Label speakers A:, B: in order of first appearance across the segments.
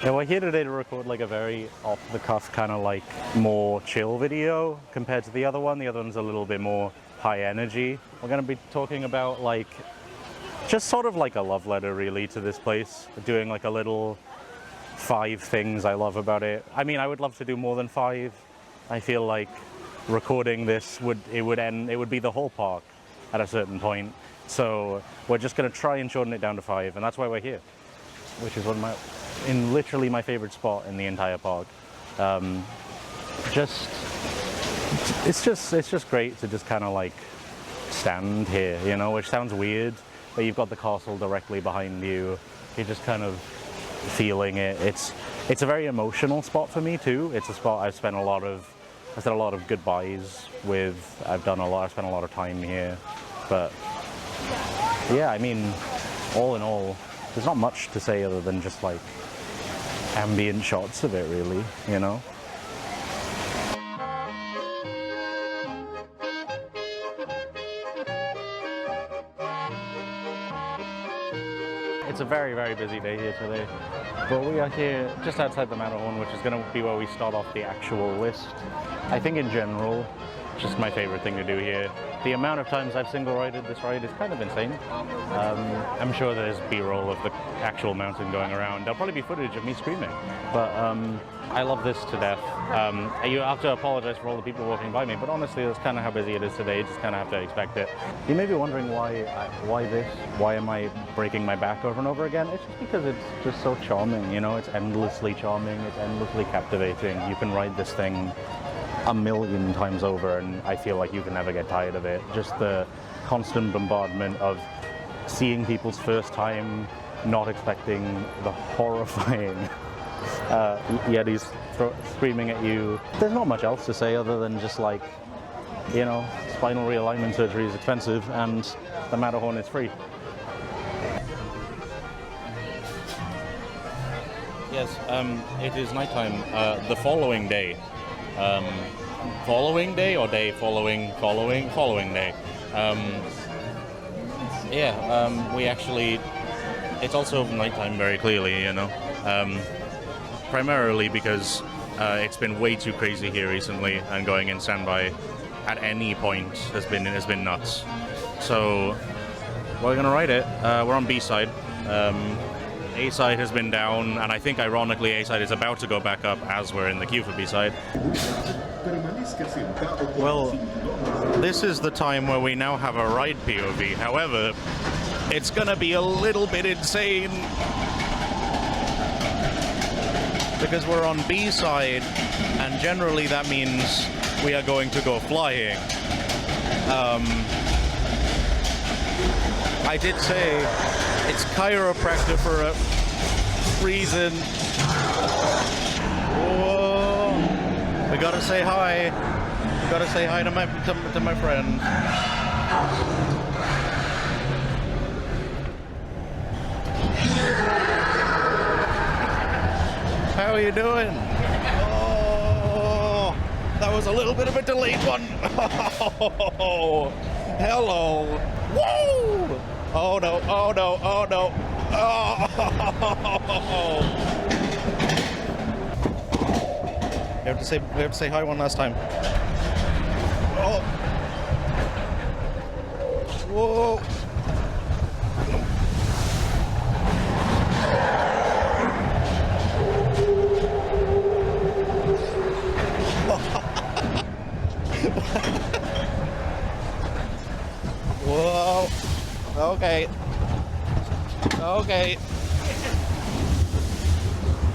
A: Yeah, we're here today to record like a very off-the-cuff kind of like more chill video compared to the other one. The other one's a little bit more high energy. We're going to be talking about like just sort of like a love letter really to this place. Doing like a little 5 things I love about it. I mean, I would love to do more than 5. I feel like recording this would be the whole park at a certain point. So we're just going to try and shorten it down to 5, and that's why we're here, which is literally my favorite spot in the entire park. It's just great to just kind of like stand here, you know, which sounds weird, but you've got the castle directly behind you. You're just kind of feeling it. It's a very emotional spot for me too. It's a spot I've said a lot of goodbyes with. I've spent a lot of time here, but yeah, I mean, all in all, there's not much to say other than just like ambient shots of it, really, you know? It's a very, very busy day here today, but we are here just outside the Matterhorn, which is going to be where we start off the actual list. I think in general, just my favorite thing to do here. The amount of times I've single-rided this ride is kind of insane. I'm sure there's B-roll of the actual mountain going around. There'll probably be footage of me screaming, but I love this to death. You have to apologize for all the people walking by me, but honestly, that's kind of how busy it is today. You just kind of have to expect it. You may be wondering why this? Why am I breaking my back over and over again? It's just because it's just so charming, you know? It's endlessly charming. It's endlessly captivating. You can ride this thing a million times over and I feel like you can never get tired of it. Just the constant bombardment of seeing people's first time, not expecting the horrifying Yetis screaming at you. There's not much else to say other than just like, you know, spinal realignment surgery is expensive and the Matterhorn is free. Yes, it is nighttime the following day. Following day or day following day. We actually, it's also nighttime very clearly, you know, primarily because it's been way too crazy here recently, and going in standby at any point has been nuts. So we're gonna ride it. We're on B side. A side has been down, and I think ironically A side is about to go back up as we're in the queue for B side. Well, this is the time where we now have a ride POV. However, it's gonna be a little bit insane because we're on B side, and generally that means we are going to go flying. I did say it's chiropractor for a reason. Whoa. We gotta say hi. We gotta say hi to my friend. How are you doing? Oh, that was a little bit of a delayed one. Oh, hello. Whoa! Oh no, oh no, oh no. Oh! We have to say hi one last time. Oh. Whoa. Whoa. Okay. Okay.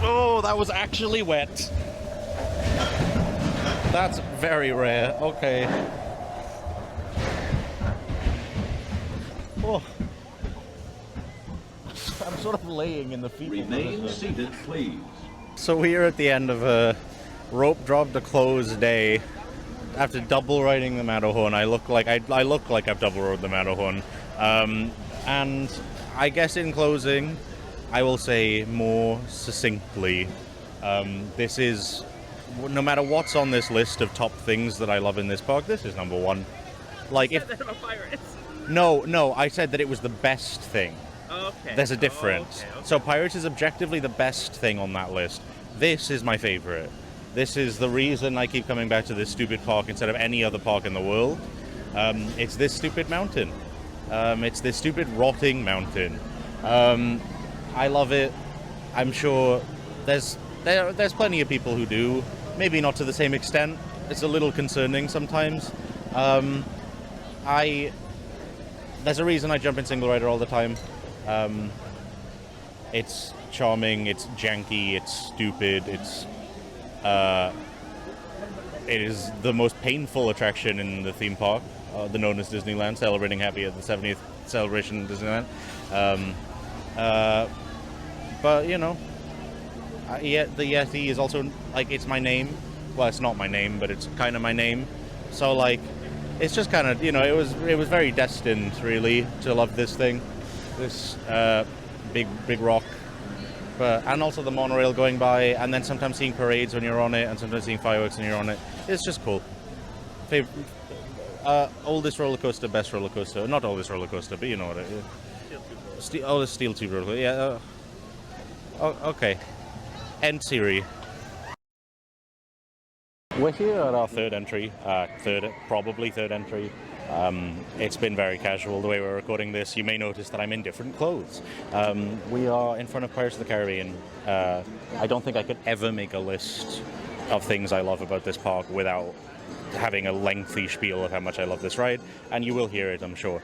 A: Oh, that was actually wet. That's very rare. Okay. Oh. I'm sort of laying in the fetal
B: Remain
A: position.
B: seated, please.
A: So we're at the end of a rope drop to close day. After double riding the Matterhorn, I look like I've double rode the Matterhorn. And I guess in closing, I will say more succinctly, this is, no matter what's on this list of top things that I love in this park, this is number 1. Like, if
C: That about pirates.
A: no, I said that it was the best thing.
B: Okay.
A: There's a difference.
B: Okay.
A: So Pirates is objectively the best thing on that list. This is my favorite. This is the reason I keep coming back to this stupid park instead of any other park in the world. It's this stupid mountain. It's this stupid rotting mountain. I love it. I'm sure there's plenty of people who do. Maybe not to the same extent. It's a little concerning sometimes. There's a reason I jump in single rider all the time. It's charming, it's janky, it's stupid, it is the most painful attraction in the theme park, the known as Disneyland, celebrating happy at the 70th celebration of Disneyland. But you know, the Yeti is also like, it's my name. Well, it's not my name, but it's kind of my name. So like, it's just kind of, you know, it was very destined really to love this thing, this big rock. And also the monorail going by, and then sometimes seeing parades when you're on it, and sometimes seeing fireworks when you're on it. It's just cool. Oldest roller coaster, best roller coaster. Not oldest roller coaster, but you know what it is. Oldest steel tube roller coaster. Yeah. Okay. End Siri. We're here at our third entry. Probably third entry. It's been very casual the way we're recording this. You may notice that I'm in different clothes. We are in front of Pirates of the Caribbean. I don't think I could ever make a list of things I love about this park without having a lengthy spiel of how much I love this ride, and you will hear it, I'm sure.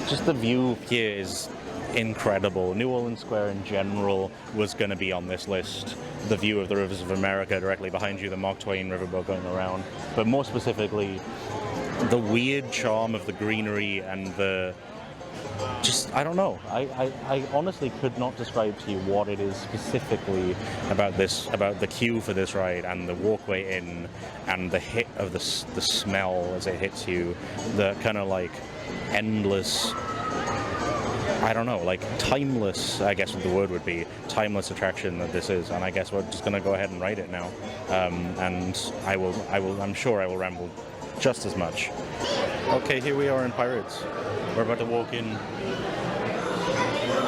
A: Just the view here is incredible. New Orleans Square in general was going to be on this list. The view of the rivers of America directly behind you, the Mark Twain riverboat going around, but more specifically, the weird charm of the greenery and the I don't know. I honestly could not describe to you what it is specifically about the queue for this ride and the walkway in and the hit of the smell as it hits you, the kind of like endless, I don't know, like timeless, I guess what the word would be, timeless attraction that this is. And I guess we're just going to go ahead and ride it now. And I'm sure I will ramble just as much. Okay, here we are in Pirates. We're about to walk in,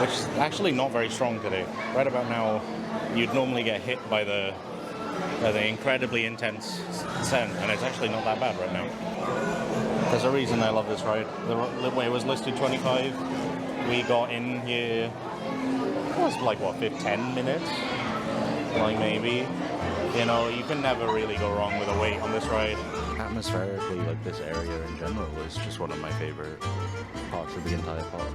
A: which is actually not very strong today. Right about now, you'd normally get hit by the incredibly intense scent, and it's actually not that bad right now. There's a reason I love this ride. The way it was listed 25. We got in here, it was like, what, 10 minutes? Like, maybe. You know, you can never really go wrong with a wait on this ride. Atmospherically, like, this area in general is just one of my favorite parts of the entire park.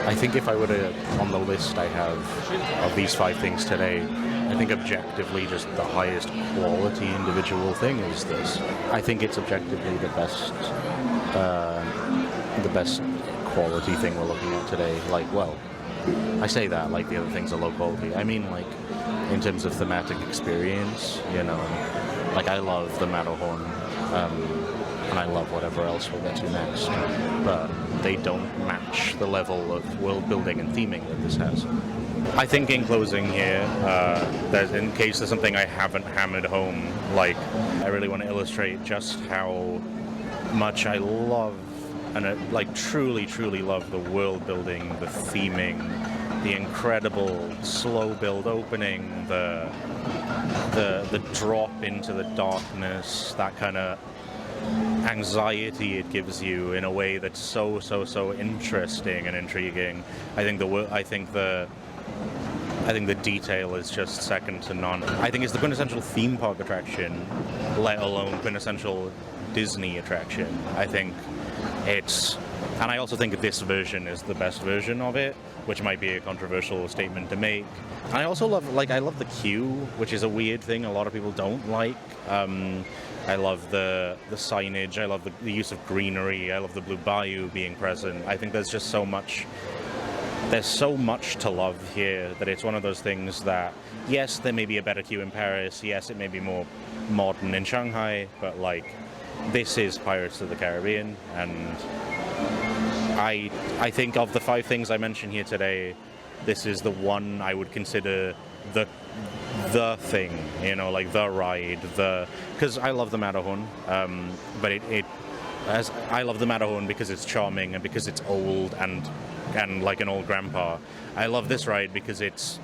A: I think if I were to, on the list I have of these 5 things today, I think objectively just the highest quality individual thing is this. I think it's objectively the best quality thing we're looking at today. Like, well, I say that like the other things are low quality. I mean, like, in terms of thematic experience, you know, like I love the Matterhorn, and I love whatever else we'll get to next, but they don't match the level of world building and theming that this has. I think in closing here, in case there's something I haven't hammered home, like, I really want to illustrate just how much I love, and like truly love the world building, the theming, the incredible slow build opening, the drop into the darkness, that kind of anxiety it gives you in a way that's so interesting and intriguing. I think the detail is just second to none. I think it's the quintessential theme park attraction, let alone quintessential Disney attraction. I think it's, and I also think this version is the best version of it. which might be a controversial statement to make. I also love, like, I love the queue, which is a weird thing a lot of people don't like. I love the signage, I love the use of greenery, I love the Blue Bayou being present. I think there's just so much to love here that it's one of those things that, yes, there may be a better queue in Paris, yes, it may be more modern in Shanghai, but like, this is Pirates of the Caribbean, and I think of the 5 things I mentioned here today, this is the one I would consider the thing, you know, like the ride, because I love the Matterhorn, but as I love the Matterhorn because it's charming and because it's old and like an old grandpa. I love this ride because it's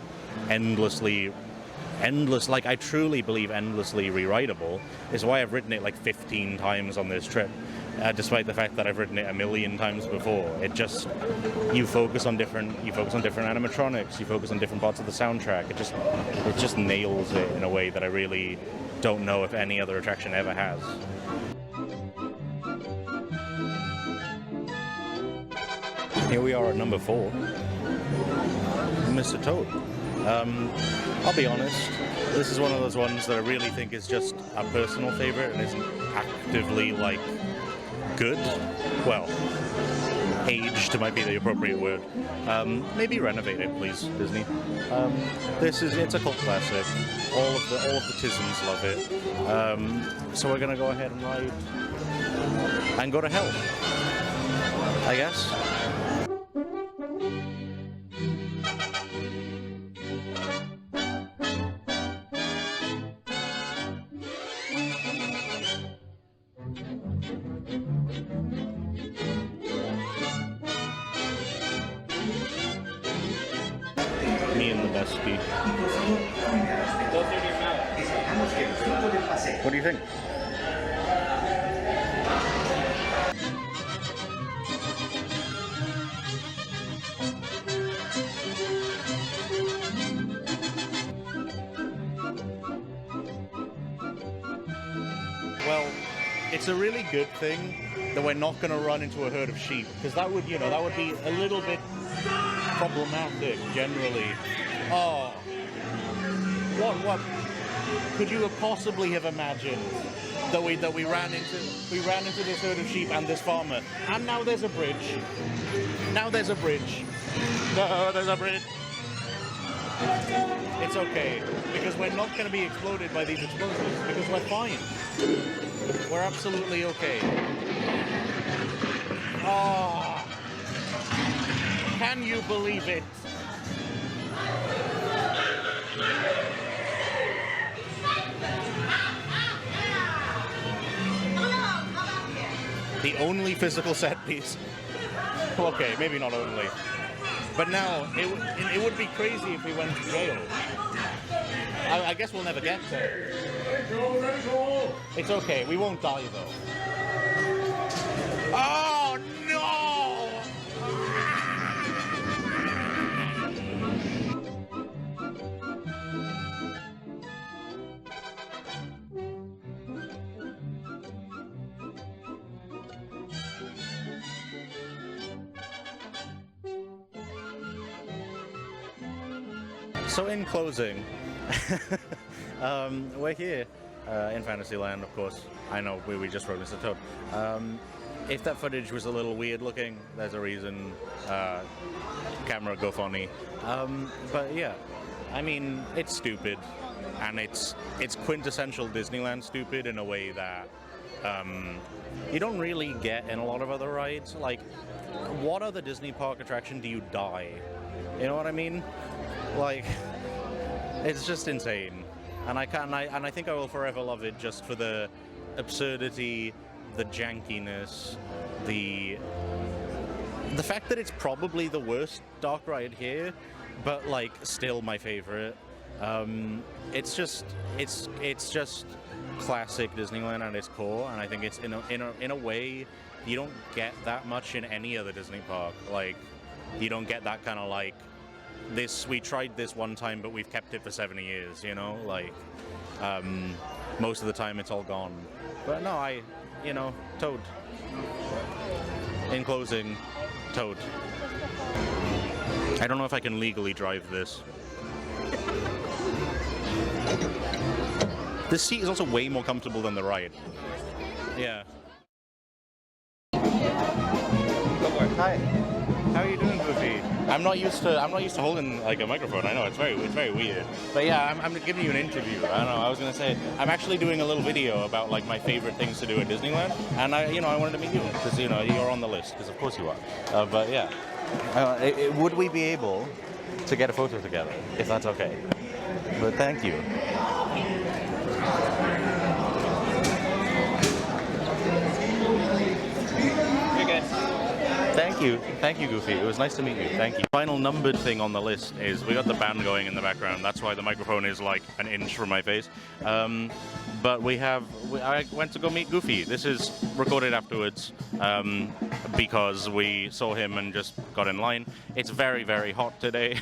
A: endless, like I truly believe endlessly rewritable. Is why I've ridden it like 15 times on this trip, despite the fact that I've ridden it a million times before. It just, you focus on different animatronics, you focus on different parts of the soundtrack. It just nails it in a way that I really don't know if any other attraction ever has. Here we are at number 4, Mr. Toad. I'll be honest, this is one of those ones that I really think is just a personal favorite and isn't actively, like, good. Well, aged might be the appropriate word. Maybe renovate it, please, Disney. It's a cult classic. All of the Tisms love it. So we're gonna go ahead and ride and go to hell, I guess. Me and the bestie. What do you think? Well, it's a really good thing that we're not going to run into a herd of sheep, because that would be a little bit problematic generally. Oh, what could you have possibly have imagined that we ran into this herd of sheep and this farmer, and now there's a bridge. No, there's a bridge. It's okay, because we're not going to be exploded by these explosives, because we're fine. We're absolutely okay. Oh, can you believe it? The only physical set piece. Okay, maybe not only. But now, it would be crazy if we went to jail. I guess we'll never get there. It's okay, we won't die though. Oh no! So in closing, we're here in Fantasyland, of course. I know we just rode Mr. Toad. If that footage was a little weird looking, there's a reason. Camera go funny. But yeah, I mean, it's stupid, and it's quintessential Disneyland stupid in a way that you don't really get in a lot of other rides. Like, what other Disney park attraction do you die? You know what I mean? Like, it's just insane, and I think I will forever love it just for the absurdity, the jankiness, the fact that it's probably the worst dark ride here, but like still my favorite. It's just classic Disneyland at its core, and I think it's in a way you don't get that much in any other Disney park. Like, you don't get that kind of like, this, we tried this one time but we've kept it for 70 years, you know, like most of the time it's all gone. But no, Toad. In closing, Toad. I don't know if I can legally drive this. This seat is also way more comfortable than the ride. Yeah. Hi. How are you doing, Goofy? I'm not used to holding like a microphone. I know it's very weird. But yeah, I'm giving you an interview. I don't know. I was gonna say I'm actually doing a little video about like my favorite things to do at Disneyland, and I wanted to meet you because you're on the list because of course you are. But yeah, would we be able to get a photo together if that's okay? But thank you. Thank you, Goofy. It was nice to meet you. Thank you. Final numbered thing on the list is we got the band going in the background. That's why the microphone is like an inch from my face. But I went to go meet Goofy. This is recorded afterwards because we saw him and just got in line. It's very, very hot today.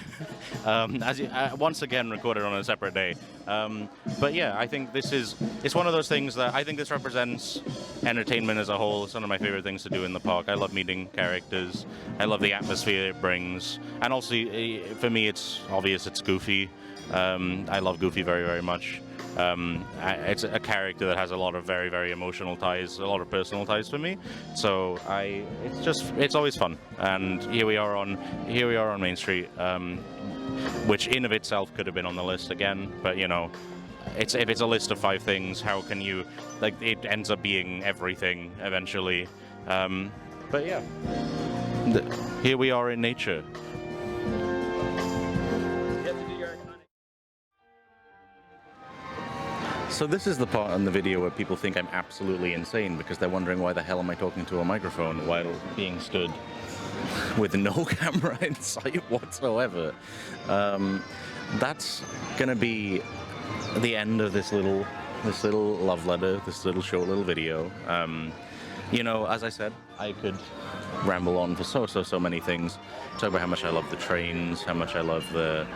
A: Once again recorded on a separate day. But yeah, I think it's one of those things that I think this represents entertainment as a whole. It's one of my favorite things to do in the park. I love meeting characters. I love the atmosphere it brings. And also, for me, it's obvious it's Goofy. I love Goofy very, very much. It's a character that has a lot of very, very emotional ties, a lot of personal ties for me. So it's always fun. And here we are on Main Street, which in of itself could have been on the list again. But if it's a list of 5 things, how can you it ends up being everything eventually. But yeah, here we are in nature. So this is the part in the video where people think I'm absolutely insane because they're wondering why the hell am I talking to a microphone while being stood with no camera in sight whatsoever. That's gonna be the end of this little love letter, this little short little video. As I said, I could ramble on for so many things. Talk about how much I love the trains, how much I love the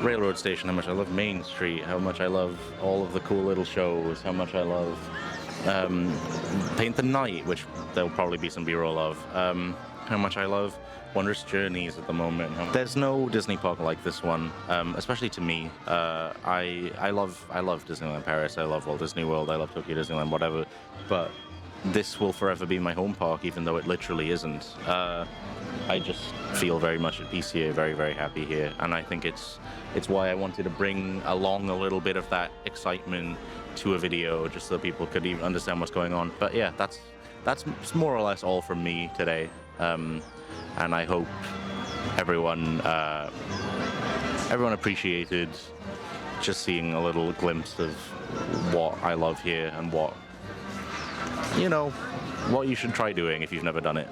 A: railroad station, how much I love Main Street, how much I love all of the cool little shows, how much I love Paint the Night, which there'll probably be some B-roll of, how much I love Wondrous Journeys at the moment. There's no Disney park like this one, especially to me. I love Disneyland Paris, I love Walt Disney World, I love Tokyo Disneyland, whatever, but this will forever be my home park, even though it literally isn't. I just feel very much at peace here, very, very happy here, and I think it's why I wanted to bring along a little bit of that excitement to a video, just so people could even understand what's going on. But yeah, that's more or less all from me today, and I hope everyone appreciated just seeing a little glimpse of what I love here and what you should try doing if you've never done it.